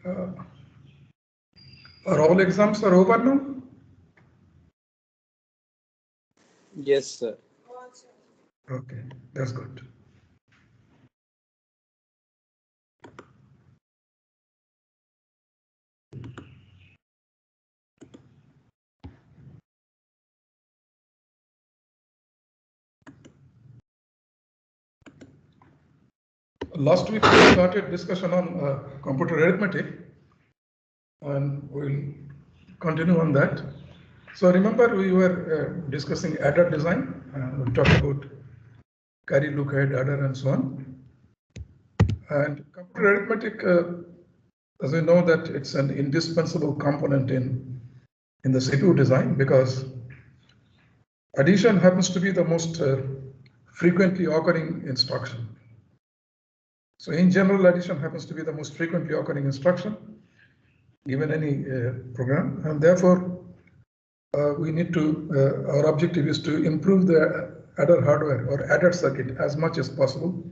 Uh, are all exams are over now? Yes, sir. Okay, that's good. Last week we started discussion on computer arithmetic, and we'll continue on that. So remember we were discussing adder design, and we talked about carry, lookahead, adder, and so on. And computer arithmetic, as we know, that it's an indispensable component in the CPU design, because addition happens to be the most frequently occurring instruction. So in general, addition happens to be the most frequently occurring instruction given any program, and therefore we need to, our objective is to improve the adder hardware or adder circuit as much as possible.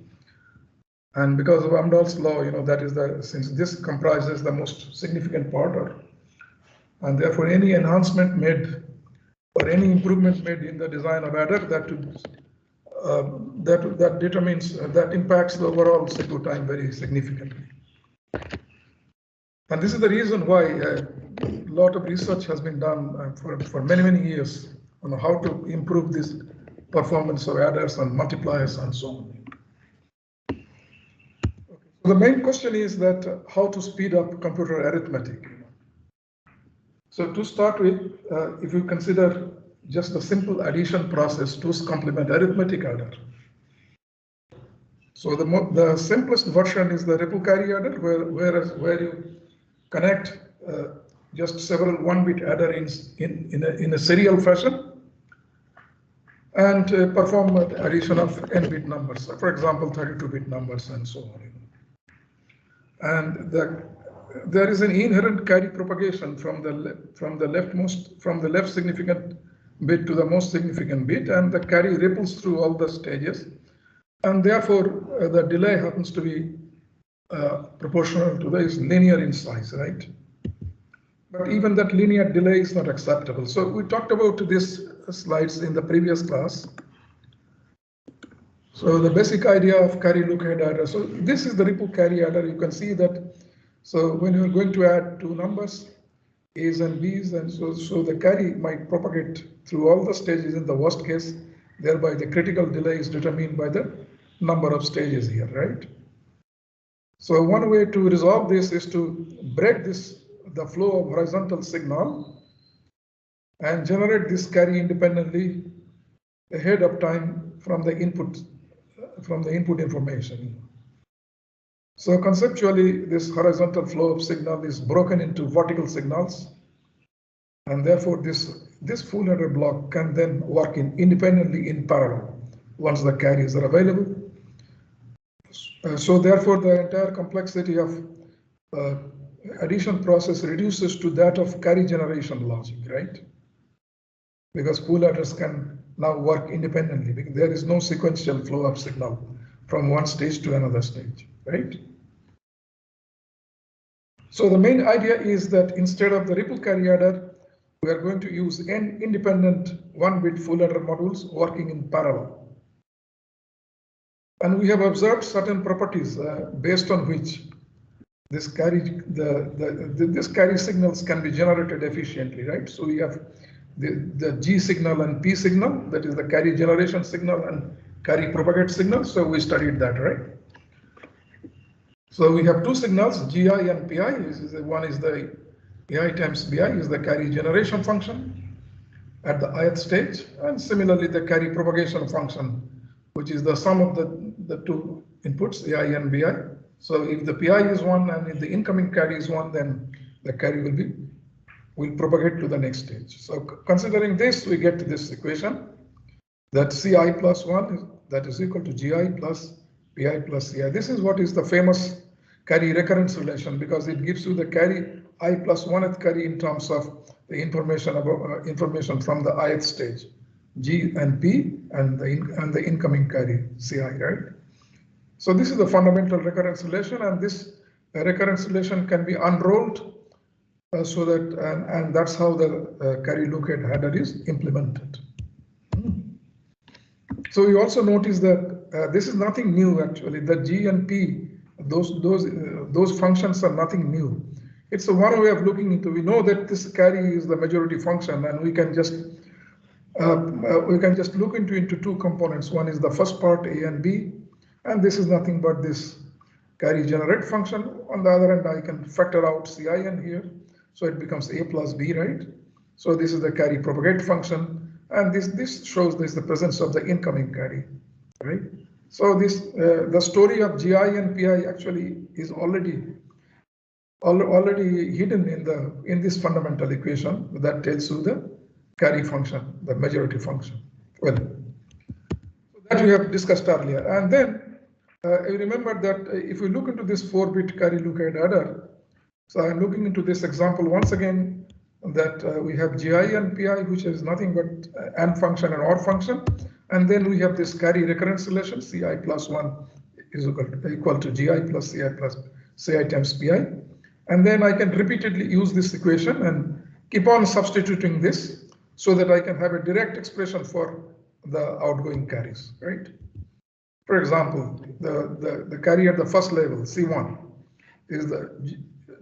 And because of Amdahl's law, that is since this comprises the most significant part, and therefore any enhancement made or any improvement made in the design of adder, that determines, that impacts the overall cycle time very significantly. And this is the reason why a lot of research has been done for many, many years on how to improve this performance of adders and multipliers and so on. Okay. So the main question is that how to speed up computer arithmetic. So to start with, if you consider just the simple addition process, 2's complement arithmetic adder. So the simplest version is the ripple carry adder, where you connect just several 1-bit adder in a serial fashion and perform addition of n-bit numbers. So for example, 32-bit numbers and so on. And there is an inherent carry propagation from the left significant bit to the most significant bit, and the carry ripples through all the stages, and therefore the delay happens to be proportional to this linear in size, right? But even that linear delay is not acceptable. So we talked about these slides in the previous class. So the basic idea of carry lookahead adder. So this is the ripple carry adder. You can see that. So when you're going to add two numbers, A's and B's, and so the carry might propagate through all the stages in the worst case. Thereby the critical delay is determined by the number of stages here, right? So one way to resolve this is to break the flow of horizontal signal and generate this carry independently ahead of time from the input information. So conceptually, this horizontal flow of signal is broken into vertical signals, and therefore this full adder block can then work independently in parallel once the carries are available. So therefore, the entire complexity of addition process reduces to that of carry generation logic, right? Because pool adders can now work independently, because there is no sequential flow of signal from one stage to another stage, right? So the main idea is that instead of the ripple carry adder, we are going to use n independent 1-bit full adder modules working in parallel. And we have observed certain properties based on which this carry signals can be generated efficiently, right? So we have the G signal and P signal, that is the carry generation signal and carry propagate signal. So we studied that, right? So we have two signals, GI and PI. One is the AI times BI is the carry generation function at the ith stage, and similarly the carry propagation function, which is the sum of the two inputs, AI and BI. So if the PI is 1 and if the incoming carry is 1, then the carry will propagate to the next stage. So considering this, we get to this equation that CI plus 1 that is equal to GI plus PI plus CI. This is what is the famous carry recurrence relation, because it gives you the carry I plus 1th carry in terms of the information about information from the ith stage, G and P, and the incoming carry CI, right? So this is the fundamental recurrence relation, and this a recurrence relation can be unrolled so that, and that's how the carry lookahead header is implemented. So you also notice that this is nothing new actually. The G and P, those functions are nothing new. It's one way of looking into. We know that this carry is the majority function, and we can just look into two components. One is the first part A and B, and this is nothing but this carry generate function. On the other end, I can factor out Cin here, so it becomes A plus B, right? So this is the carry propagate function, and this shows this the presence of the incoming carry, right? So this the story of Gi and Pi actually is already hidden in this fundamental equation that tells you the carry function, the majority function. Well, so that we have discussed earlier, and then you remember that if we look into this 4-bit carry lookahead adder, so I'm looking into this example once again that we have Gi and Pi, which is nothing but AND function and OR function, and then we have this carry recurrence relation, Ci plus 1 is equal to Gi plus Ci plus Ci times Pi, and then I can repeatedly use this equation and keep on substituting this so that I can have a direct expression for the outgoing carries, right? For example, the carry at the first level, C1, is the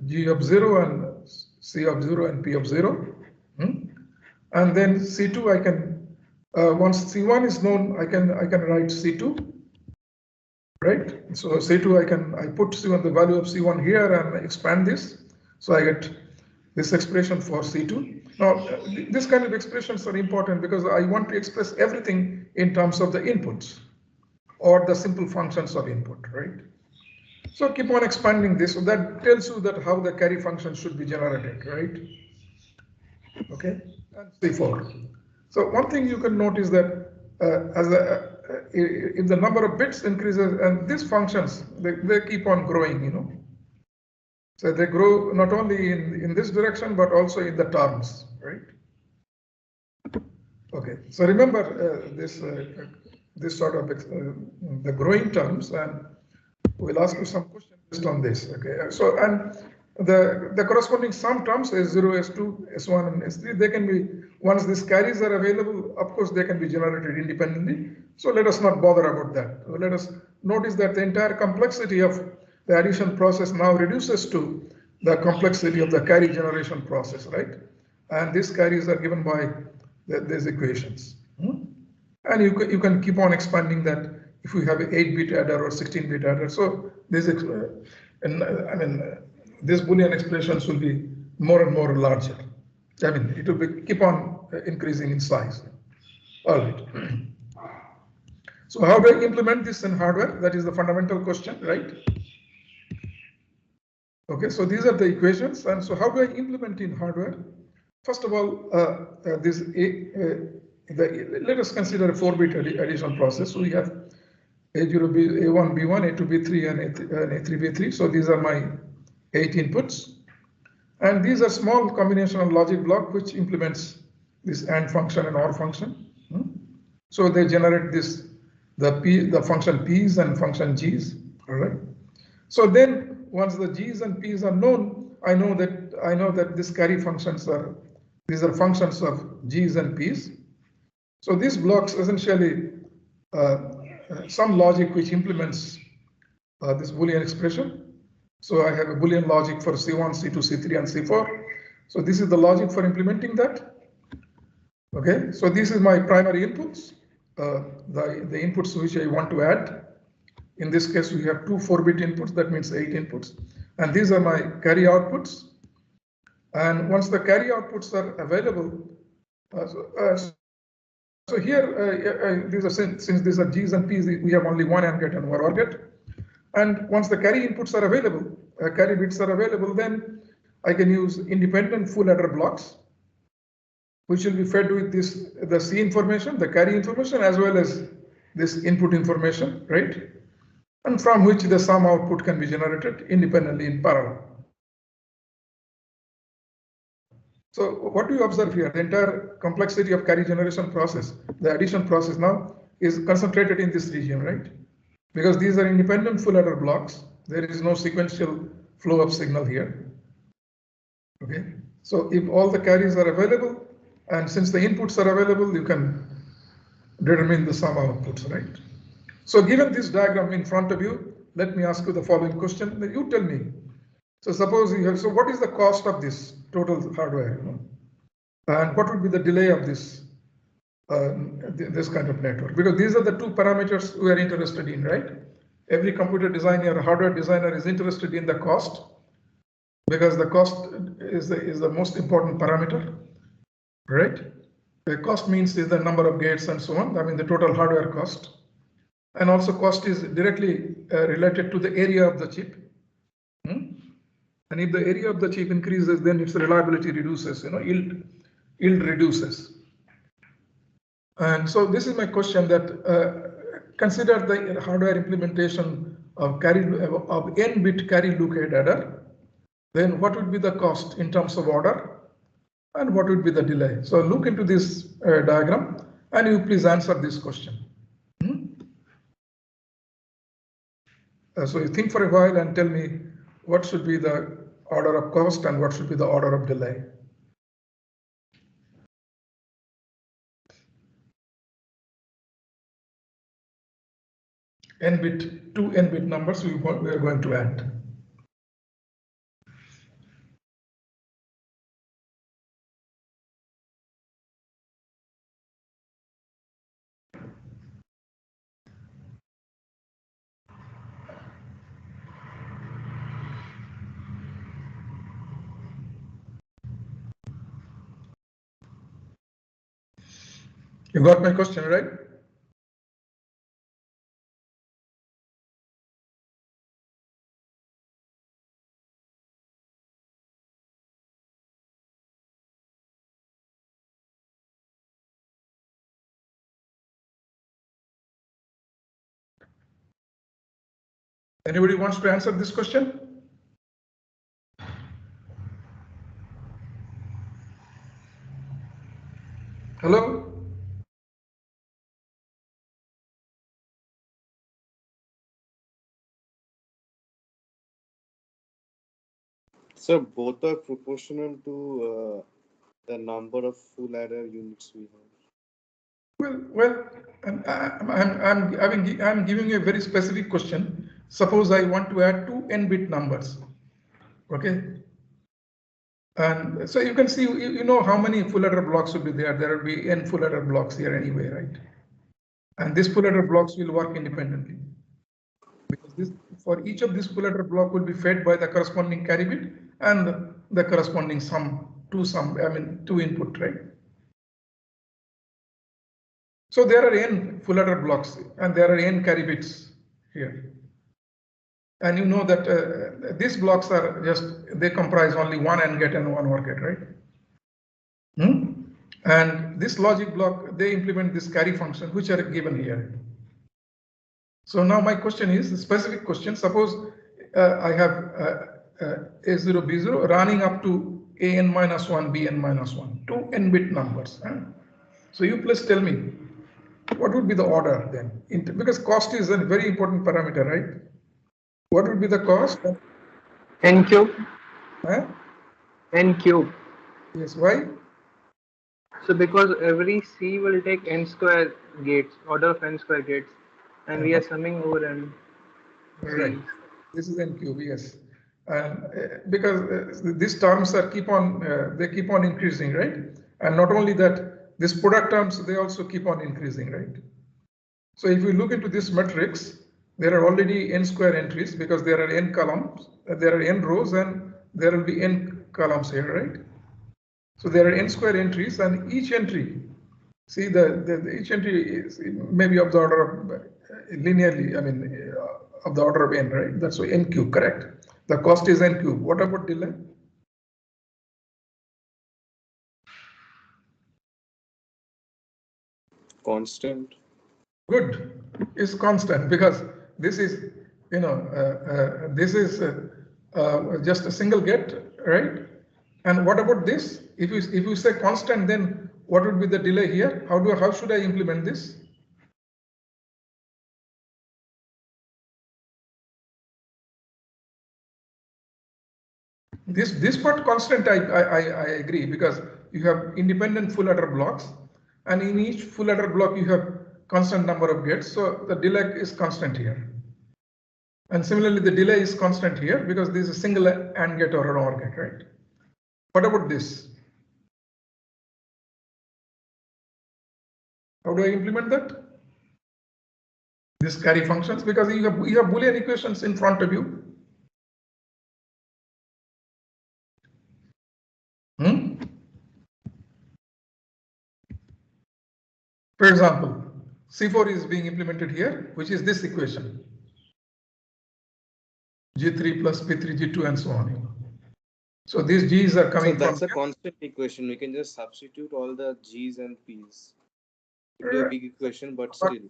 G of 0 and C of 0 and P of 0. And then C2, I can, once C1 is known, I can write C2, right? So C2, I put C1, the value of C1 here and expand this. So I get this expression for C2. Now, this kind of expressions are important because I want to express everything in terms of the inputs or the simple functions of input, right? So keep on expanding this. So that tells you that how the carry function should be generated, right? Okay, and C4. So one thing you can notice that if the number of bits increases and these functions, they keep on growing, you know. So they grow not only in this direction, but also in the terms, right? Okay, so remember this sort of the growing terms, and we'll ask you some questions based on this. Okay, so and the corresponding sum terms S0, S2, S1, and S3, they can be, once these carries are available, of course they can be generated independently. So let us not bother about that. So let us notice that the entire complexity of the addition process now reduces to the complexity of the carry generation process, right? And these carries are given by these equations. And you can keep on expanding that if we have an 8-bit adder or 16-bit adder. So this, these Boolean expressions will be more and more larger. I mean, it will keep on increasing in size. All right. So how do I implement this in hardware? That is the fundamental question, right? Okay, so these are the equations. And so how do I implement in hardware? First of all, let us consider a 4-bit addition process. So we have A0, A1, B1, A2, B3, and A3, B3. So these are my 8 inputs. And these are small combinational logic block which implements this AND function and OR function. So they generate this, the function P's and function G's. All right. So then once the G's and P's are known, I know that these carry functions these are functions of G's and P's. So these blocks essentially some logic which implements this Boolean expression. So I have a Boolean logic for C1, C2, C3, and C4. So this is the logic for implementing that. Okay, so this is my primary inputs, the inputs which I want to add. In this case, we have two 4-bit inputs, that means 8 inputs. And these are my carry outputs. And once the carry outputs are available, so here, these are, since these are G's and P's, we have only one AND gate and one OR gate. And once the carry inputs are available, carry bits are available, then I can use independent full adder blocks, which will be fed with the C information, the carry information, as well as this input information, right? And from which the sum output can be generated independently in parallel. So what do you observe here? The entire complexity of carry generation process, the addition process now is concentrated in this region, right? Because these are independent full adder blocks. There is no sequential flow of signal here. Okay, so if all the carriers are available, and since the inputs are available, you can determine the sum outputs, right? So given this diagram in front of you, let me ask you the following question. You tell me. So suppose you have, so what is the cost of this total hardware, and what would be the delay of this this kind of network? Because these are the two parameters we are interested in, right? Every computer designer or hardware designer is interested in the cost, because the cost is the most important parameter, right? The cost means is the number of gates and so on. I mean the total hardware cost, and also cost is directly related to the area of the chip. And if the area of the chip increases, then its reliability reduces, yield reduces. And so this is my question, that consider the hardware implementation of n-bit carry Lookahead adder. Then what would be the cost in terms of order, and what would be the delay? So look into this diagram, and you please answer this question. So you think for a while and tell me what should be the order of cost and what should be the order of delay. Two n-bit numbers we are going to add. You got my question, right? Anybody wants to answer this question? Hello? So both are proportional to the number of full adder units we have. Well, I'm giving you a very specific question. Suppose I want to add two n-bit numbers, okay? And so you can see, you know how many full adder blocks will be there. There will be n full adder blocks here anyway, right? And these full adder blocks will work independently, because for each of these full adder block will be fed by the corresponding carry bit and the corresponding two input, right? So there are n full adder blocks and there are n carry bits here. And you know that these blocks are they comprise only one AND gate and one OR gate, right? And this logic block, they implement this carry function, which are given here. So now my question is a specific question. Suppose I have A0, B0 running up to AN minus 1, BN minus 1, two n-bit numbers. So you please tell me, what would be the order then? Because cost is a very important parameter, right? What would be the cost? N cube. Huh? N cube. Yes, why? So because every C will take n square gates, order of n square gates, and we are summing over n. Right. This is n cube, yes. And because these terms are they keep on increasing, right? And not only that, these product terms, they also keep on increasing, right? So if you look into this matrix, there are already n square entries because there are n columns, there are n rows, and there will be n columns here, right? So there are n square entries, and each entry, see each entry is maybe of the order of linearly, I mean, of the order of n, right? That's why n cube, correct? The cost is n cube. What about delay? Constant. Good, is constant, because this is, this is just a single gate, right? And what about this? If you say constant, then what would be the delay here? How should I implement this? This part constant, I agree, because you have independent full adder blocks, and in each full adder block you have constant number of gates, so the delay is constant here. And similarly, the delay is constant here because this is a single AND gate or an OR gate, right? What about this? How do I implement that? This carry functions, because you have Boolean equations in front of you. For example, C4 is being implemented here, which is this equation. G3 plus P3, G2, and so on. So these G's are coming So that's from a constant equation. We can just substitute all the G's and P's. It will be here. a big equation, but still.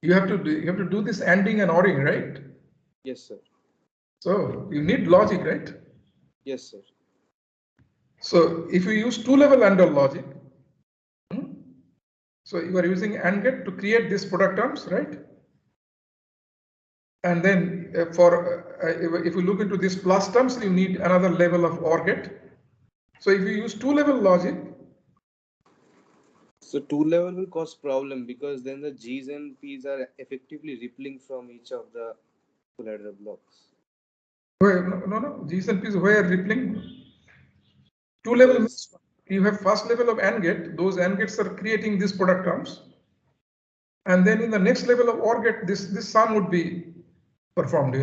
You have to do this ANDing and ORing, right? Yes, sir. So you need logic, right? Yes, sir. So if you use two-level AND logic, so you are using AND gate to create these product terms, right? And then if you look into these plus terms, you need another level of OR gate. So if you use two-level logic, so two-level will cause problem because then the G's and P's are effectively rippling from each of the full adder blocks. No, G's and P's where rippling. Two-level means you have first level of AND gate, those AND gates are creating these product terms. And then in the next level of OR gate, this sum would be performed,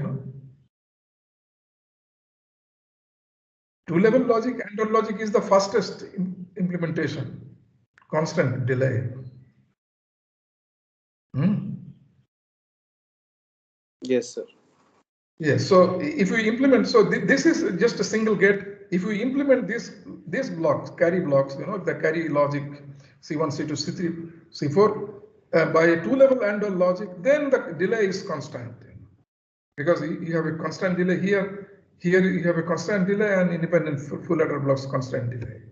Two-level logic, AND OR logic is the fastest implementation, constant delay. Yes, sir. Yes, so if we implement, so this is just a single gate. If we implement these blocks, carry blocks, the carry logic C1, C2, C3, C4 by a two-level AND OR logic, then the delay is constant. Because you have a constant delay here you have a constant delay and independent full adder blocks constant delay.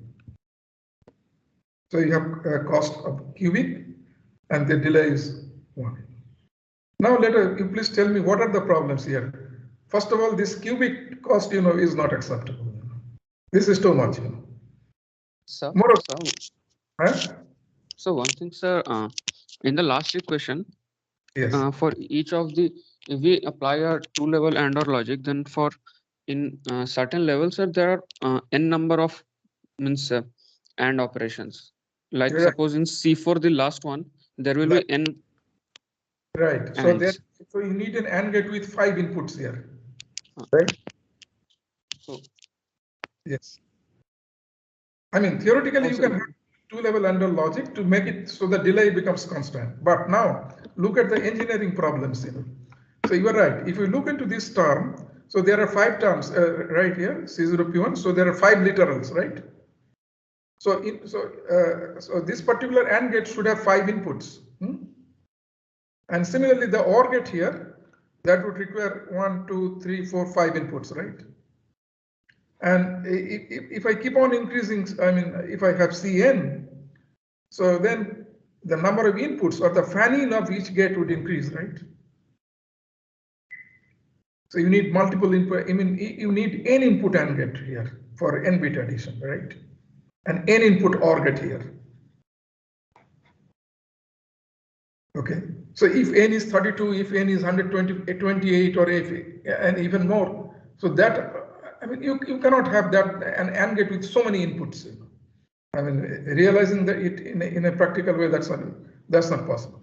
So you have a cost of cubic and the delay is 1. Now you please tell me what are the problems here. First of all, this cubic cost, is not acceptable. This is too much, So, Huh? so one thing, sir, in the last equation, Yes. For each of the, if we apply a two-level AND OR logic, then for in certain levels, sir, there are n number of means AND operations. Like Right. suppose in C4, the last one, there will be n. Right. So you need an AND gate with 5 inputs here. Right. So yes. I mean, theoretically, also, you can have two-level AND OR logic to make it so the delay becomes constant. But now look at the engineering problems. So you are right. If you look into this term, so there are 5 terms right here, C0P1. So there are 5 literals, right? So so this particular AND gate should have 5 inputs. And similarly, the OR gate here, that would require 1, 2, 3, 4, 5 inputs, right? And if I keep on increasing, I mean, if I have Cn, so then the number of inputs or the fan-in of each gate would increase, right? So you need multiple input. I mean, you need n input AND gate here for n bit addition, right? And n input OR gate here. Okay. So if n is 32, if n is 128, or if and even more, so that I mean, you cannot have that an AND gate with so many inputs. I mean, realizing that it in a practical way, that's not possible.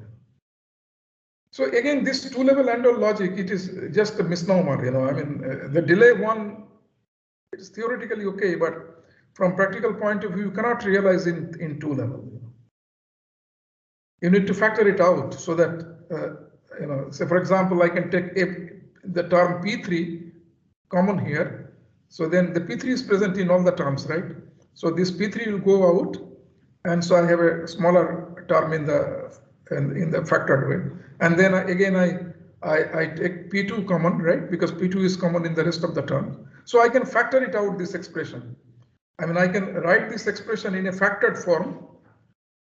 So again, this two-level AND OR logic, it is just a misnomer. I mean, the delay one, it is theoretically okay, but from practical point of view, you cannot realize in two level. You need to factor it out so that say for example, I can take the term P3 common here. So then the P3 is present in all the terms, right? So this P3 will go out, and so I have a smaller term in the factored way. And then again I take P2 common, right? Because P2 is common in the rest of the term. So I can factor it out, this expression. I mean, I can write this expression in a factored form,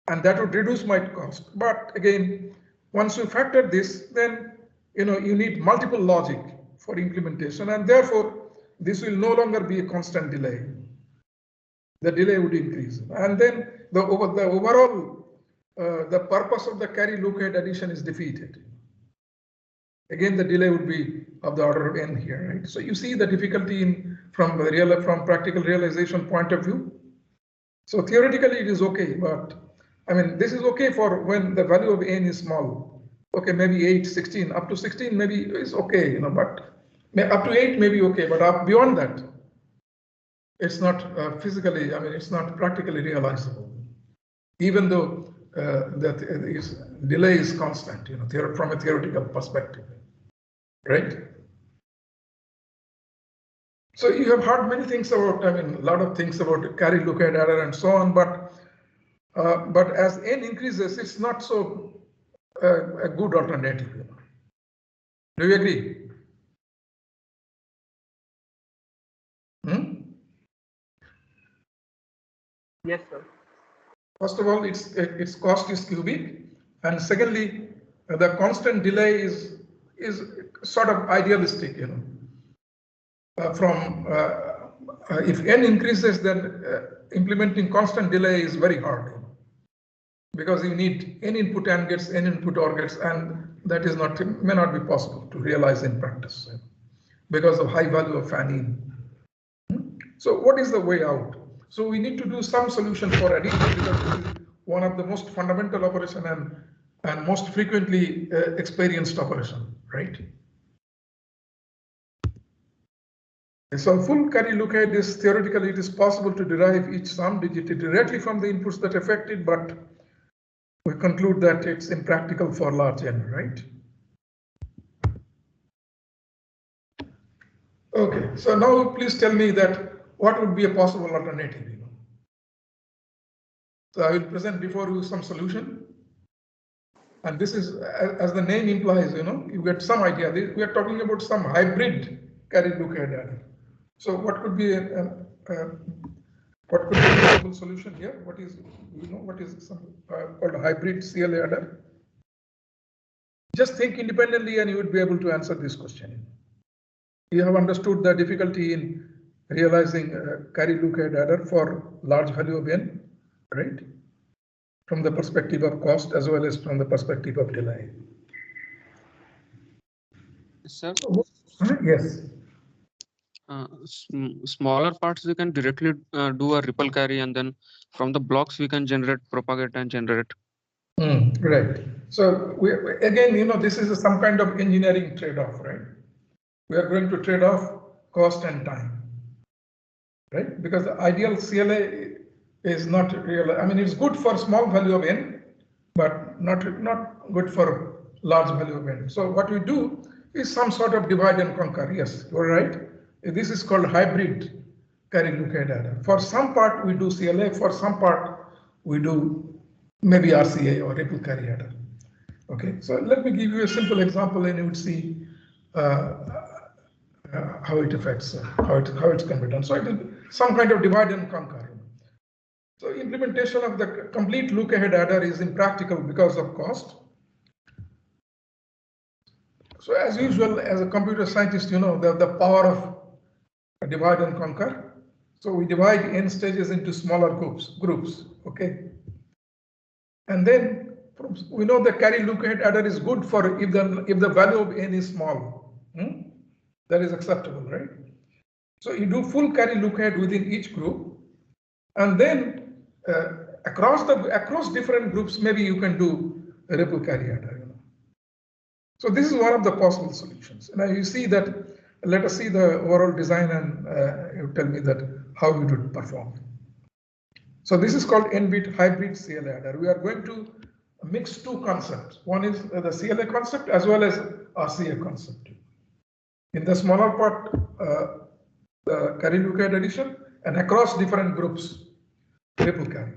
and that would reduce my cost. But again, once you factor this, then you need multiple logic for implementation, and therefore this will no longer be a constant delay. The delay would increase. And then the overall, the purpose of the carry lookahead addition is defeated. Again, the delay would be of the order of n here, right? So you see the difficulty from practical realization point of view. So theoretically, it is okay, but I mean, this is okay for when the value of n is small. Okay, maybe 8, 16, up to 16 maybe is okay, you know, but up to 8 may be okay, but up beyond that, it's not physically, I mean, it's not practically realizable, even though delay is constant, you know, from a theoretical perspective, right? So you have heard many things about, I mean, a lot of things about carry lookahead error and so on, but as n increases, it's not so a good alternative. You know. Do you agree? Yes, sir. First of all, its cost is cubic, and secondly, the constant delay is sort of idealistic. You know, if n increases, then implementing constant delay is very hard. You know, because you need n input and gets n input or gets, and that is may not be possible to realize in practice because of high value of fan in. So what is the way out? So we need to do some solution for addition because this is one of the most fundamental operation and most frequently experienced operation, right? So full carry lookahead is theoretically it is possible to derive each sum digit directly from the inputs that affect it, but we conclude that it's impractical for large n, right? Okay, so now please tell me that what would be a possible alternative? You know? So I will present before you some solution. And this is, as the name implies, you know, you get some idea. We are talking about some hybrid carry lookahead error. So what could be a possible solution here? What is, you know, what is some called a hybrid CLA error? Just think independently and you would be able to answer this question. You have understood the difficulty in realizing carry lookahead error for large value of n, right? From the perspective of cost as well as from the perspective of delay. Sir? Yes. Smaller parts we can directly do a ripple carry, and then from the blocks we can generate, propagate and generate. Right. So again, you know, this is some kind of engineering trade-off, right? We are going to trade off cost and time, right? Because the ideal CLA is not real. I mean, it's good for small value of n, but not good for large value of n. So what we do is some sort of divide and conquer. Yes, you're right. This is called hybrid carry lookahead error. For some part we do CLA, for some part we do maybe RCA or ripple carry error. Okay, so let me give you a simple example and you would see how it affects, how it can be done. So it is some kind of divide and conquer. So implementation of the complete lookahead adder is impractical because of cost. So as usual, as a computer scientist, you know, the power of divide and conquer. So we divide n stages into smaller groups, okay? And then we know the carry lookahead adder is good for if the value of n is small. That is acceptable, right? So you do full carry lookahead within each group, and then across different groups, maybe you can do a ripple carry adder. You know. So this is one of the possible solutions. Now you see that. Let us see the overall design, and you tell me that how it would perform. So this is called n-bit hybrid CLA adder. We are going to mix two concepts. One is the CLA concept as well as RCA concept. In the smaller part, the carry lookahead addition, and across different groups, ripple carry.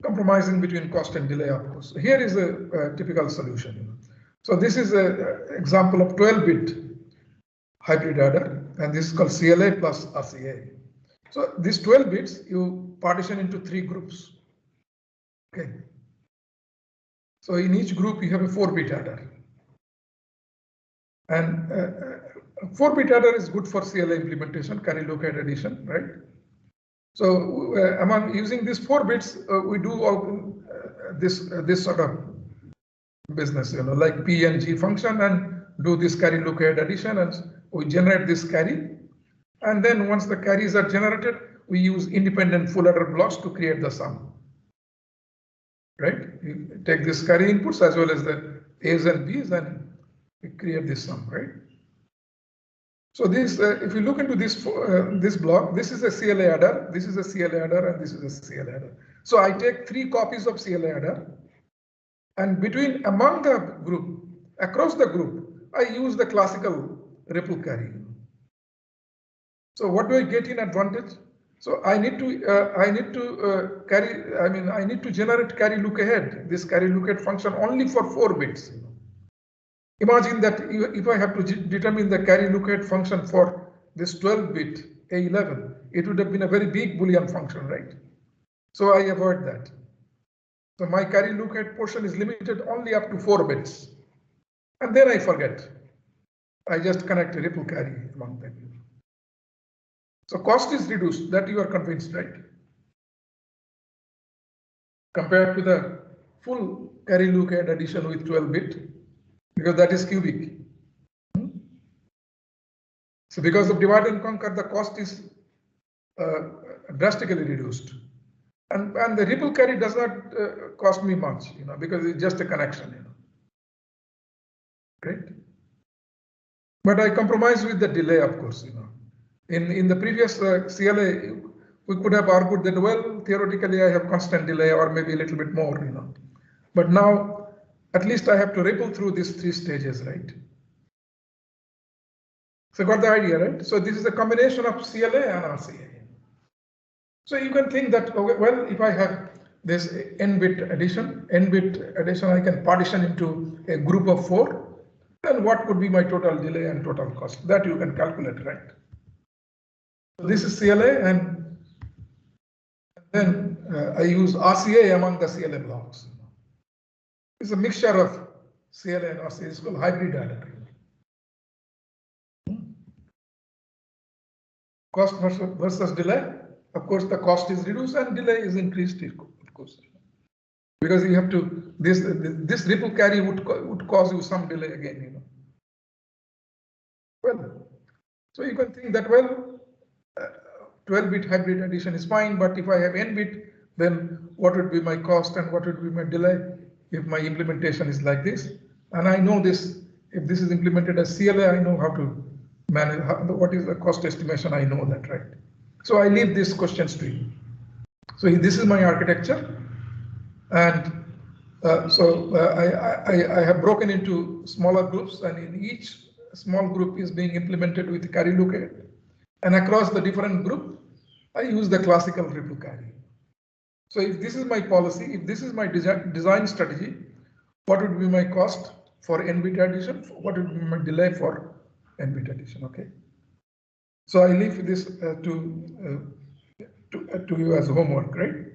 Compromising between cost and delay, of course. Here is a typical solution. So this is an example of 12-bit hybrid adder, and this is called CLA plus RCA. So these 12 bits you partition into 3 groups. Okay. So in each group you have a 4-bit adder. And 4-bit adder is good for CLA implementation, carry lookahead addition, right? So among using these 4 bits, we do all this sort of business, like P and G function, and do this carry lookahead addition, and we generate this carry. And then once the carries are generated, we use independent full adder blocks to create the sum. Right? You take this carry inputs as well as the A's and B's, and we create this sum, right? So this, if you look into this this block, this is a CLA adder, this is a CLA adder, and this is a CLA adder. So I take 3 copies of CLA adder, and among the group, across the group, I use the classical ripple carry. So what do I get in advantage? So I need to generate carry lookahead, this carry lookahead function only for 4 bits. Imagine that if I have to determine the carry lookahead function for this 12-bit A11, it would have been a very big Boolean function, right? So I avoid that. So my carry lookahead portion is limited only up to 4 bits. And then I forget. I just connect a ripple carry among them. So cost is reduced, that you are convinced, right? Compared to the full carry lookahead addition with 12-bit, because that is cubic. So because of divide and conquer, the cost is drastically reduced. And the ripple carry does not cost me much, because it's just a connection, right? But I compromise with the delay, of course, In the previous CLA, we could have argued that, well, theoretically I have constant delay or maybe a little bit more, But now, at least I have to ripple through these 3 stages, right? So got the idea, right? So this is a combination of CLA and RCA. So you can think that, okay, well, if I have this n-bit addition, I can partition into a group of 4, then what could be my total delay and total cost? That you can calculate, right? So this is CLA, and then I use RCA among the CLA blocks. It's a mixture of CLA and RCA. It's called hybrid adder. Cost versus delay. Of course, the cost is reduced and delay is increased, of course, because you have to this ripple carry would cause you some delay again, Well, so you can think that, well, 12-bit hybrid addition is fine, but if I have n-bit, then what would be my cost and what would be my delay if my implementation is like this? And I know this, if this is implemented as CLA, I know how to manage, what is the cost estimation, I know that, right? So I leave these questions to you. So this is my architecture, and I have broken into smaller groups, and in each small group is being implemented with carry lookahead. And across the different group, I use the classical ripple carry. So if this is my policy, if this is my design strategy, what would be my cost for n-bit addition? What would be my delay for n-bit addition? Okay. So I leave this to you as homework, right?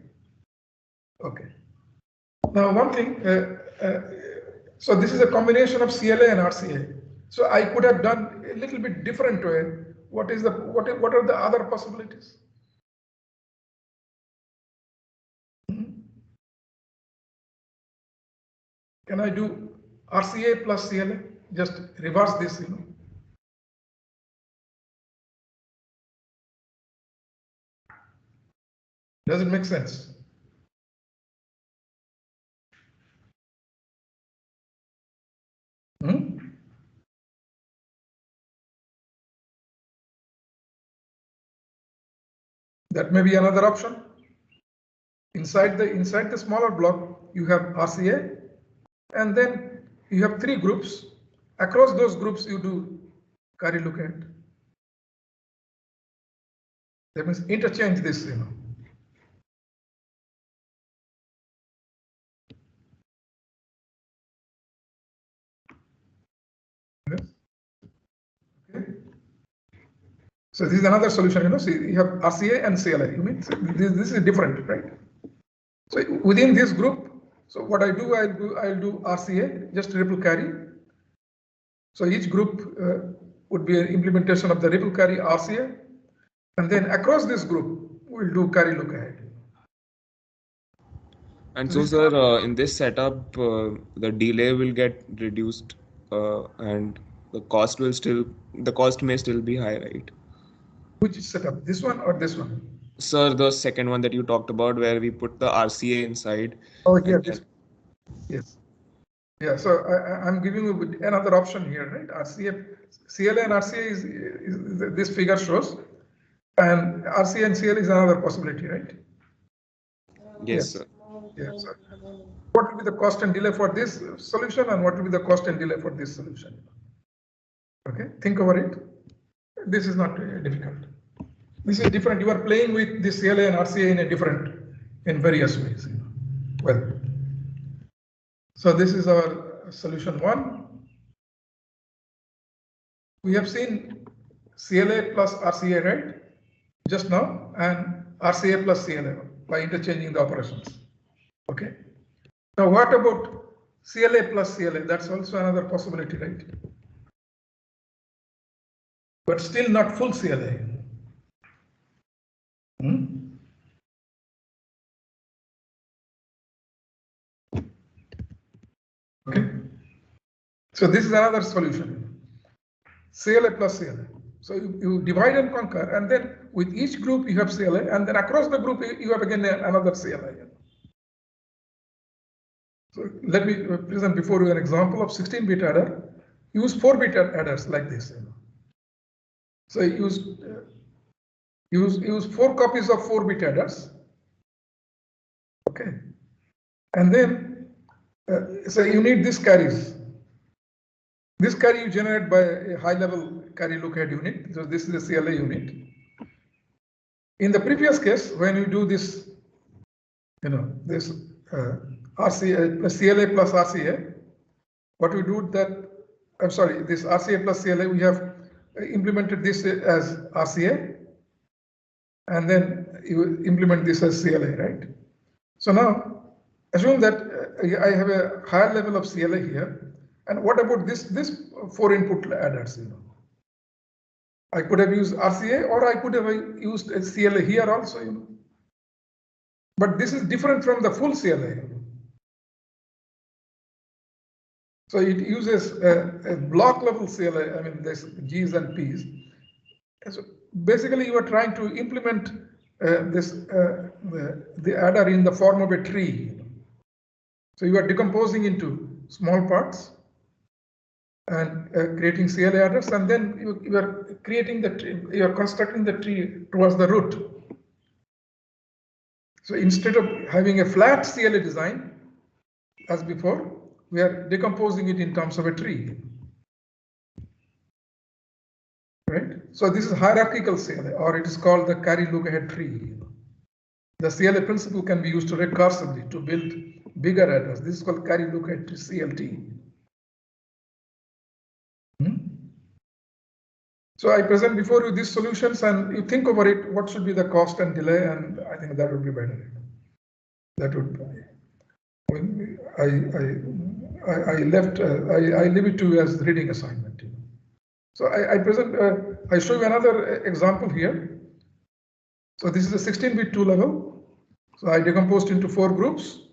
Okay. Now one thing. So this is a combination of CLA and RCA. So I could have done a little bit different way. What are the other possibilities? Can I do RCA plus CLA? Just reverse this, Does it make sense? That may be another option. Inside the smaller block, you have RCA, and then you have 3 groups. Across those groups, you do carry lookahead. That means interchange this, Yes. Okay. So this is another solution, See, you have RCA and CLA. You mean this is different, right? So within this group, so what I'll do RCA, just ripple carry. So each group would be an implementation of the ripple carry RCA. And then across this group, we'll do carry look ahead. And so, sir, in this setup, the delay will get reduced, and the cost may still be high, right? Which setup? This one or this one? Sir, the second one that you talked about, where we put the RCA inside. Oh, yeah, this. Yes. Yeah, so I'm giving you another option here, right? RCA, CLA and RCA is this figure shows, and RCA and CLA is another possibility, right? Yes, sir. Yes, sir. What will be the cost and delay for this solution, and what will be the cost and delay for this solution? Okay, think over it. This is not difficult. This is different. You are playing with this CLA and RCA in various ways. Well, so this is our solution one. We have seen CLA plus RCA, right? Just now, and RCA plus CLA by interchanging the operations. Okay. Now, what about CLA plus CLA? That's also another possibility, right? But still not full CLA. Okay. So this is another solution. CLA plus CLA. So you divide and conquer, and then with each group you have CLA, and then across the group you have again another CLA. So let me present before you an example of 16-bit adder. Use 4-bit adders like this. So use 4 copies of 4-bit adders. Okay, and then so you need these carries. This carry you generate by a high-level carry lookahead unit. So this is a CLA unit. In the previous case, when you do this, this RCA plus CLA plus RCA, what we do that, I'm sorry, this RCA plus CLA, we have implemented this as RCA, and then you implement this as CLA, right? So now, assume that I have a higher level of CLA here, and what about this 4 input adders? I could have used RCA, or I could have used a CLA here also. But this is different from the full CLA. So it uses a block level CLA. I mean, there's G's and P's. And so basically, you are trying to implement the adder in the form of a tree. So you are decomposing into small parts and creating CLA adders, and then you are creating the tree. You are constructing the tree towards the root. So instead of having a flat CLA design as before, we are decomposing it in terms of a tree. Right? So this is hierarchical CLA, or it is called the carry lookahead tree. The CLA principle can be used recursively to build bigger adders. This is called carry lookahead CLT. So I present before you these solutions, and you think over it, what should be the cost and delay, and I think that would be better. That would be. I leave it to you as reading assignment. So I show you another example here. So this is a 16-bit 2 level. So I decomposed into 4 groups.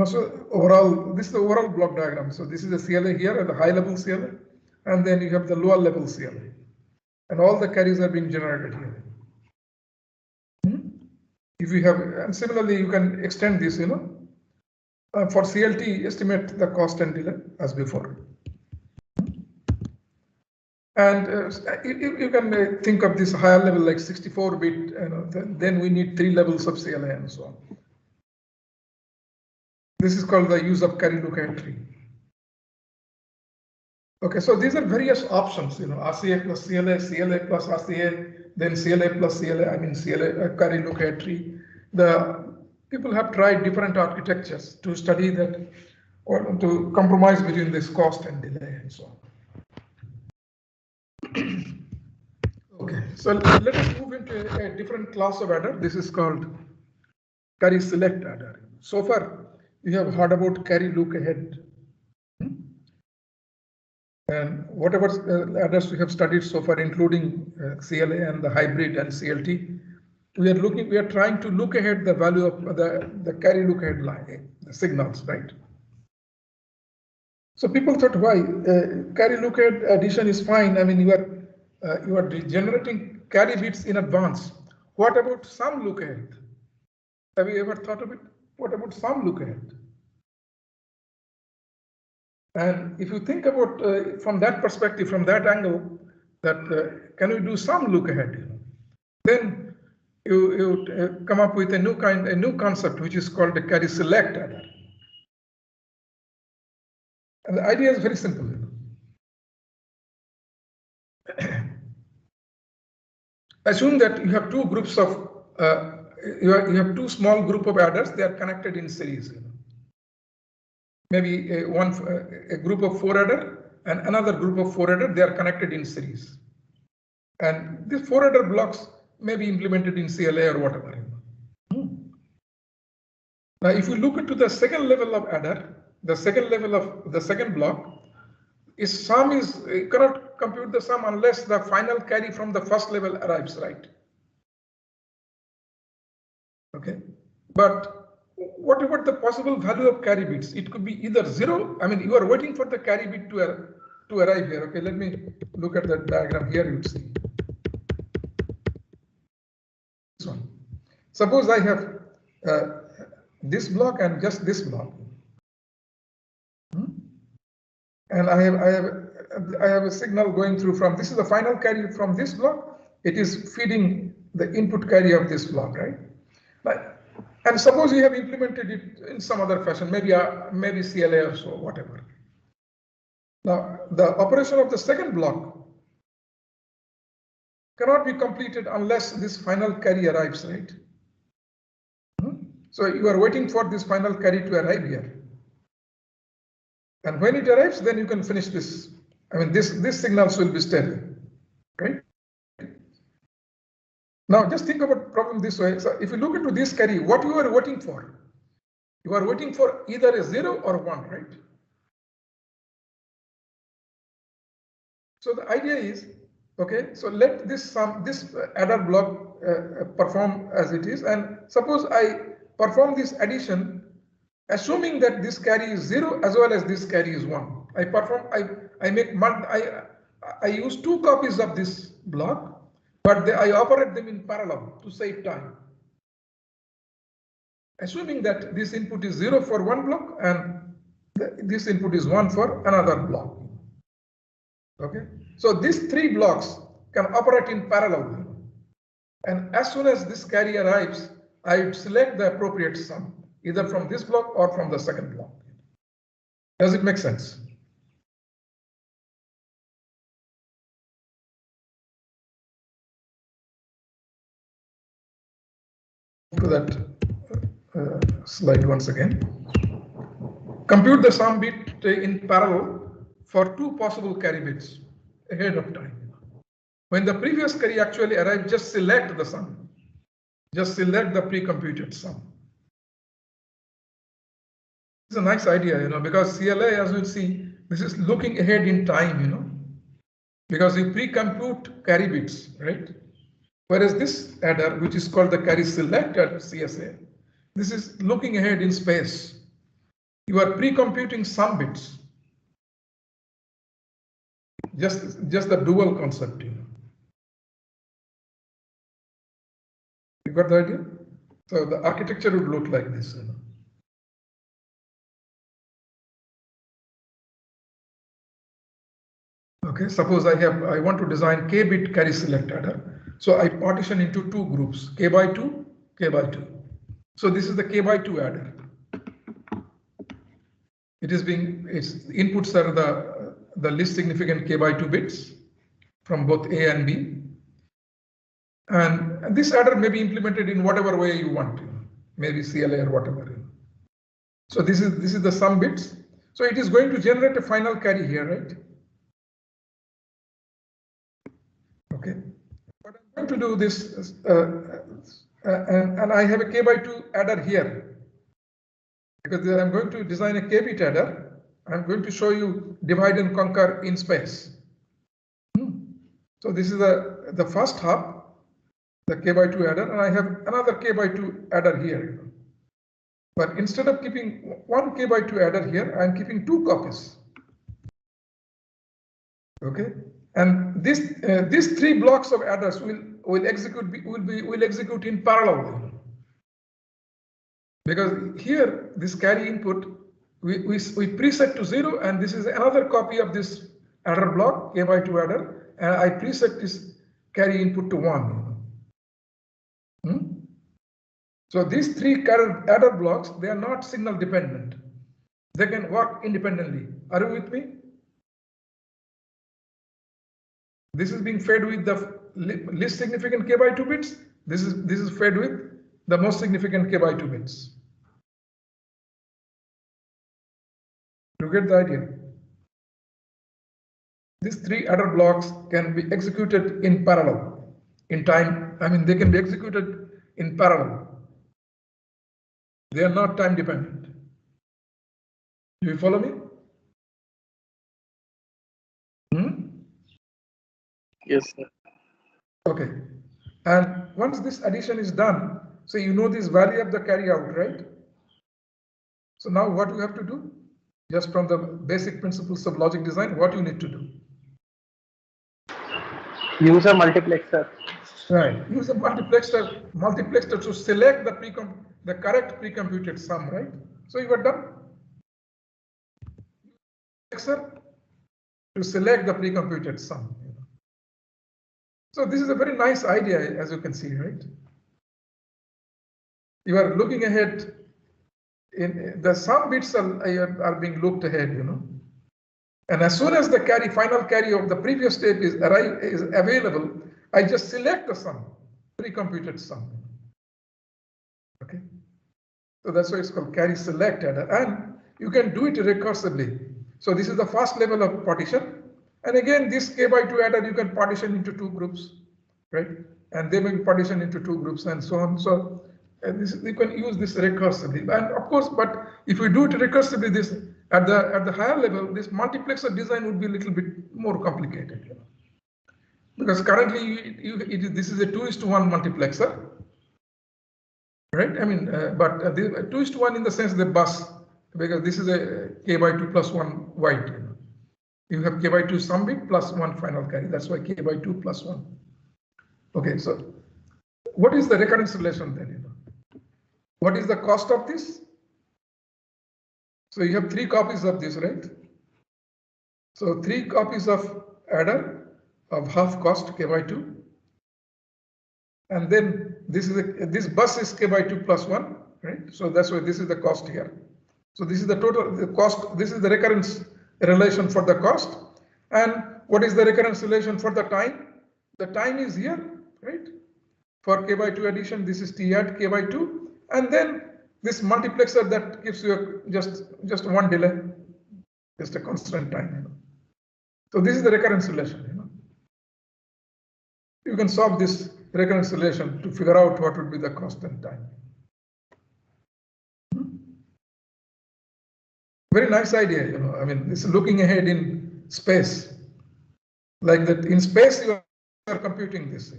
So overall, this is the overall block diagram. So this is the CLA here at the high level CLA, and then you have the lower level CLA, and all the carries are being generated here. If you have, and similarly, you can extend this, for CLT, estimate the cost and delay as before. And you can think of this higher level like 64-bit, then we need 3 levels of CLA and so on. This is called the use of carry lookahead tree. Okay, so these are various options, RCA plus CLA, CLA plus RCA, then CLA plus CLA, I mean CLA carry lookahead tree. The people have tried different architectures to study that, or to compromise between this cost and delay and so on. Okay, so let us move into a different class of adder. This is called carry select adder. So far, you have heard about carry lookahead. And whatever adders we have studied so far, including CLA and the hybrid and CLT, we are trying to look ahead the value of the carry look ahead line, the signals, right? So people thought, why carry look ahead addition is fine. I mean, you are generating carry bits in advance. What about some look ahead? Have you ever thought of it? What about some look ahead? And if you think about from that perspective, from that angle, that can we do some look ahead? Then you come up with a new concept, which is called the carry select adder. And the idea is very simple. Assume that you have two groups of you have two small group of adders. They are connected in series. Maybe a group of 4 adder and another group of 4 adder. They are connected in series, and these 4 adder blocks may be implemented in CLA or whatever. Now, if you look into the second level of adder, the second level of the second block, you cannot compute the sum unless the final carry from the first level arrives, right? Okay, but what about the possible value of carry bits? It could be either 0. I mean, you are waiting for the carry bit to arrive here. Okay, let me look at that diagram here. You see this one. Suppose I have this block and just this block, and I have a signal going through from this is the final carry from this block. It is feeding the input carry of this block, right? And suppose you have implemented it in some other fashion, maybe CLA or so, whatever. Now, the operation of the second block cannot be completed unless this final carry arrives, right? So you are waiting for this final carry to arrive here. And when it arrives, then you can finish this. I mean, this signals will be steady, right? Now, just think about the problem this way. So if you look into this carry, what you are waiting for? You are waiting for either a 0 or 1, right? So the idea is, okay, so let this adder block perform as it is, and suppose I perform this addition, assuming that this carry is 0 as well as this carry is 1. I use 2 copies of this block, but I operate them in parallel to save time. Assuming that this input is 0 for one block and this input is 1 for another block. Okay, so these 3 blocks can operate in parallel. And as soon as this carry arrives, I select the appropriate sum, either from this block or from the second block. Does it make sense? To that slide once again. Compute the sum bit in parallel for 2 possible carry bits ahead of time. When the previous carry actually arrives, just select the sum. Just select the pre-computed sum. It's a nice idea, because CLA, as you'll see, this is looking ahead in time, because you pre-compute carry bits, right? Whereas this adder, which is called the carry select adder, CSA, this is looking ahead in space. You are pre-computing some bits. Just the dual concept, You got the idea? So the architecture would look like this, Okay, suppose I want to design k-bit carry select adder. So I partition into 2 groups, k by 2, k by 2. So this is the k by 2 adder. Its inputs are the least significant k by 2 bits from both A and B. And this adder may be implemented in whatever way you want, maybe CLA or whatever. So this is the sum bits. So it is going to generate a final carry here, right? Okay. But I'm going to do this, and I have a k by 2 adder here, because I'm going to design a k-bit adder, I'm going to show you divide and conquer in space. So this is the first hop, the k by 2 adder, and I have another k by 2 adder here. But instead of keeping one k by 2 adder here, I'm keeping 2 copies. Okay, and these 3 blocks of adders will execute in parallel. Because here this carry input we preset to 0, and this is another copy of this adder block, k by 2 adder, and I preset this carry input to 1. So these 3 adder blocks, they are not signal dependent. They can work independently. Are you with me? This is being fed with the least significant k by 2 bits. This is fed with the most significant k by 2 bits. You get the idea? These 3 adder blocks can be executed in parallel in time. I mean, they can be executed in parallel. They are not time dependent. Do you follow me? Yes, sir. Okay. And once this addition is done, so you know this value of the carry out, right? So now what you have to do? Just from the basic principles of logic design, what you need to do? Use a multiplexer. Right. Use a multiplexer to select the correct pre-computed sum, right? So you are done. Multiplexer to select the pre-computed sum. So this is a very nice idea, as you can see, right? You are looking ahead. In the sum bits are being looked ahead, And as soon as the final carry of the previous step is available, I just select the sum, pre-computed sum. Okay. So that's why it's called carry select adder, and you can do it recursively. So this is the first level of partition. And again, this k by 2 adder you can partition into 2 groups, right? And they may be partitioned into 2 groups and so on. So you can use this recursively. And of course, but if we do it recursively, this at the higher level, this multiplexer design would be a little bit more complicated. Because currently this is a 2:1 multiplexer. Right, I mean, but the 2:1 in the sense the bus, because this is a k by 2 plus 1 wide. You have k by 2 sum bit plus 1 final carry. That's why k by 2 plus 1. Okay, so what is the recurrence relation then? What is the cost of this? So you have 3 copies of this, right? So 3 copies of adder of half cost k by 2. And then this bus is k by 2 plus 1, right? So that's why this is the cost here. So this is the total cost. This is the recurrence relation for the cost. And what is the recurrence relation for the time? The time is here, right? For k by 2 addition, this is t at k by 2. And then this multiplexer that gives you just one delay, just a constant time. So this is the recurrence relation. You can solve this recurrence relation to figure out what would be the cost and time. Very nice idea, I mean, this is looking ahead in space. Like that, in space you are computing this.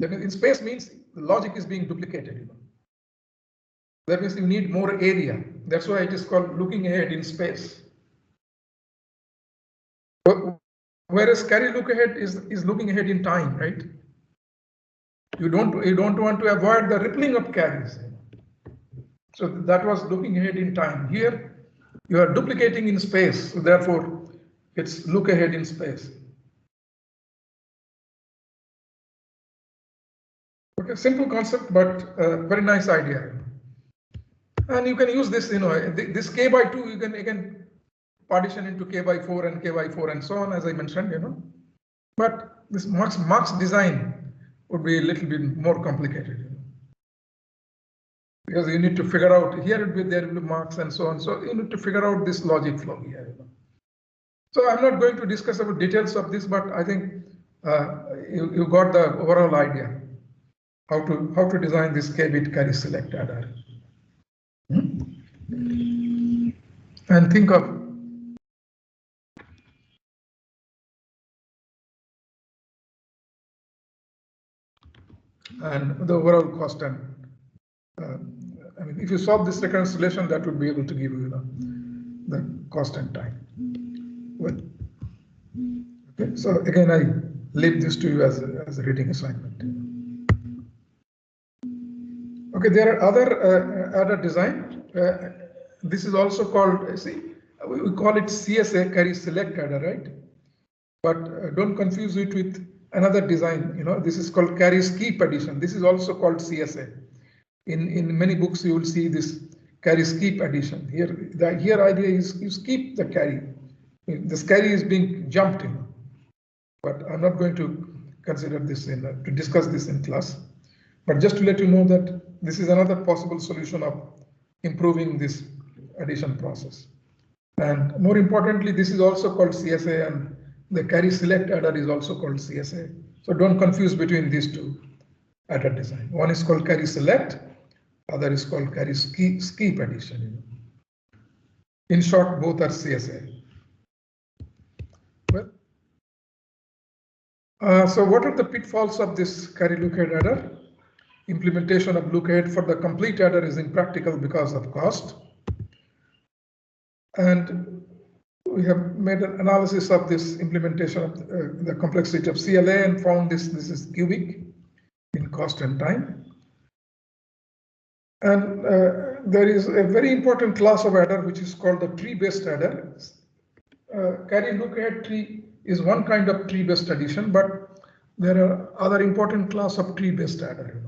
In space means logic is being duplicated. That means you need more area. That's why it is called looking ahead in space. Whereas carry look ahead is looking ahead in time, right? You don't want to avoid the rippling of carries. So that was looking ahead in time. Here you are duplicating in space, so therefore it's look ahead in space. Okay, simple concept, but very nice idea. And you can use this, this k by 2 you can again partition into k by 4 and k by 4 and so on, as I mentioned, But this Marx design would be a little bit more complicated. Because you need to figure out, here there will be marks and so on. So you need to figure out this logic flow here. So I'm not going to discuss about details of this, but I think you got the overall idea how to design this k-bit carry select adder. And think of and the overall cost and I mean, if you solve this reconciliation, that would be able to give you, the cost and time. Well, okay, so again, I leave this to you as a reading assignment. Okay, there are other adder design. This is also called, see, we call it CSA, carry select adder, right? But don't confuse it with another design. This is called carry skip addition. This is also called CSA. In many books, you will see this carry skip addition. Here, the idea is you skip the carry. This carry is being jumped in. But I'm not going to consider this to discuss this in class. But just to let you know that this is another possible solution of improving this addition process. And more importantly, this is also called CSA, and the carry select adder is also called CSA. So don't confuse between these two adder design. One is called carry select, other is called carry skip addition. In short, both are CSA. Well, so what are the pitfalls of this carry lookahead adder? Implementation of lookahead for the complete adder is impractical because of cost. And we have made an analysis of this implementation of the complexity of CLA and found this is cubic in cost and time. And there is a very important class of adder which is called the tree-based adder. Carry lookahead tree is one kind of tree-based addition, but there are other important class of tree-based adder.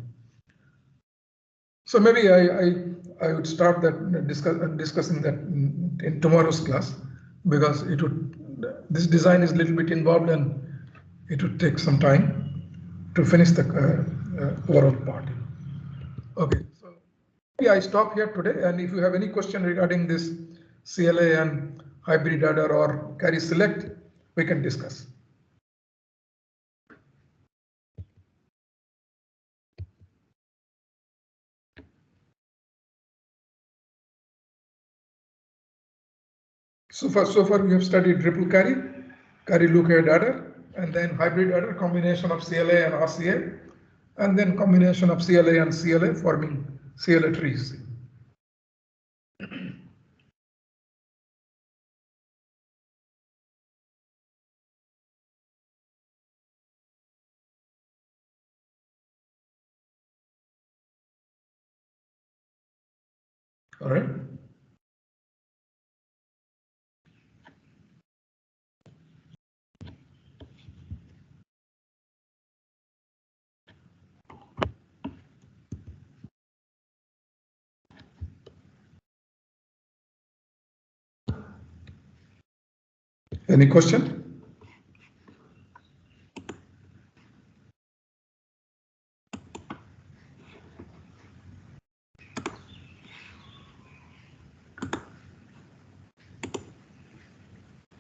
So maybe I would start that discussing that in tomorrow's class, because this design is a little bit involved and it would take some time to finish the overall part. Okay, so maybe I stop here today, and if you have any question regarding this CLA and hybrid adder or carry select, we can discuss. So far we have studied triple carry lookahead adder, and then hybrid adder, combination of CLA and RCA, and then combination of CLA and CLA forming CLA trees. All right. Any question?